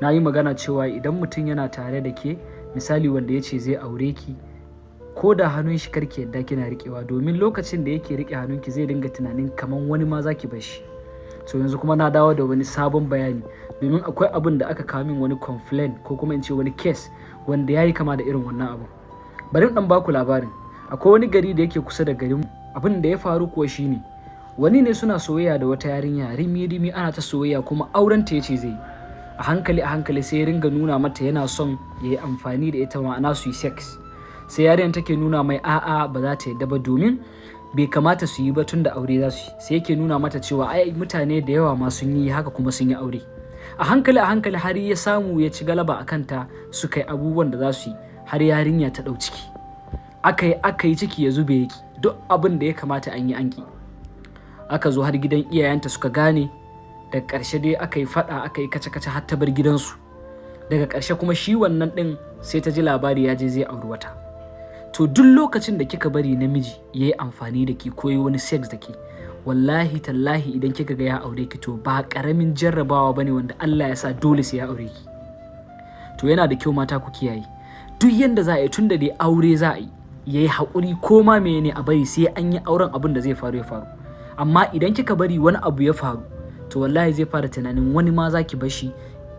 na yi magana cewa idan mutum yana tare da ke, misali wanda ya ce zai aure ki, ko da hannun shi karki yadda kina riƙewa, domin lokacin da yake riƙe hannunki zai dinga tunanin kamar wani ma za ki bar shi. So yanzu kuma na dawo da wani sabon bayani, domin akwai abin da aka kawo min wani complaint ko kuma in ce wani case wanda ya yi kama da irin wannan abin. Bari in ɗan baku labarin. Akwai wani gari da yake kusa da garin. Abin da ya faru kuwa shine wani ne suna soyayya da wata yarinya, rimi ana ta soyayya, kuma auren ta yace zai. A hankali sai ya ringa nuna mata yana son ya yi amfani da ita, ma'ana su yi sex. Sai yarinyar take nuna mai a'a ba za ta yadda ba, domin bai kamata su yi ba tun da aure za su yi. Sai yake nuna mata cewa ai mutane da yawa ma sun yi haka kuma sun yi aure. A hankali har ya samu ya ci galaba a kanta, suka yi abubuwan da za su yi, har yarinya ta ɗau ciki. Aka yi ciki ya zube yaki, duk abin da ya kamata an yi anki. Aka zo har gidan iyayenta suka gane, daga ƙarshe dai aka yi faɗa, aka yi kace-kace har ta bar gidansu. Daga ƙarshe kuma shi wannan ɗin sai ta ji labari ya je zai auri wata. To duk lokacin da kika bari namiji ya yi amfani da ki ko yi wani sex da ki, wallahi tallahi idan kika ga ya aure ki, to ba ƙaramin jarrabawa bane wanda Allah ya sa dole sai ya aure ki. To yana da kyau mata ku kiyaye. Duk yanda za a yi, tun da dai aure za a yi, ya yi haƙuri ko ma mene a bari sai an yi auren, abin da zai faru ya faru. Amma idan kika bari wani abu ya faru, to wallahi zai fara tunanin wani ma za ki bar shi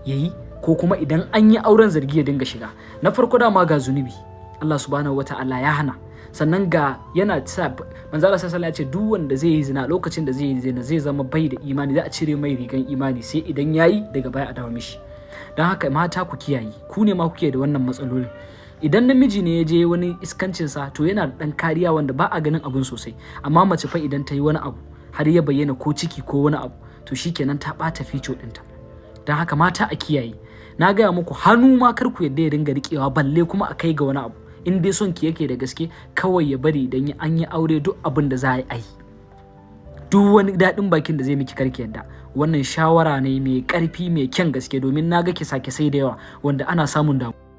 ya yi, ko kuma idan an yi auren zargi ya dinga shiga. Na farko dama ga zunubi, Allah subhanahu wata'ala ya hana. Sannan ga yana sa manzo Allah sallallahu alaihi wasallam ya ce duk wanda zai yi zina, lokacin da zai yi zina zai zama bai da imani, za a cire mai rigan imani, sai idan yayi daga baya a dawo mishi. Don haka mata ku kiyaye, ku ne ma kuke da wannan matsalolin. Idan namiji ne ya je wani iskancinsa, to yana da ɗan kariya wanda ba a ganin abun sosai. Amma mace fa idan ta yi wani abu har ya bayyana ko ciki ko wani abu, to shikenan ta ɓata fico ɗinta. Don haka mata a kiyaye. Na gaya muku hannu ma kar ku yadda ya dinga riƙewa, balle kuma a kai ga wani abu. In dai son ki yake da gaske, kawai ya bari idan an yi aure duk abin da za a yi. Duk wani daɗin bakin da zai miki karki yadda. Wannan shawara ne mai ƙarfi mai kyan gaske, domin na ga kisa-kisai da yawa wanda ana samun damuwa.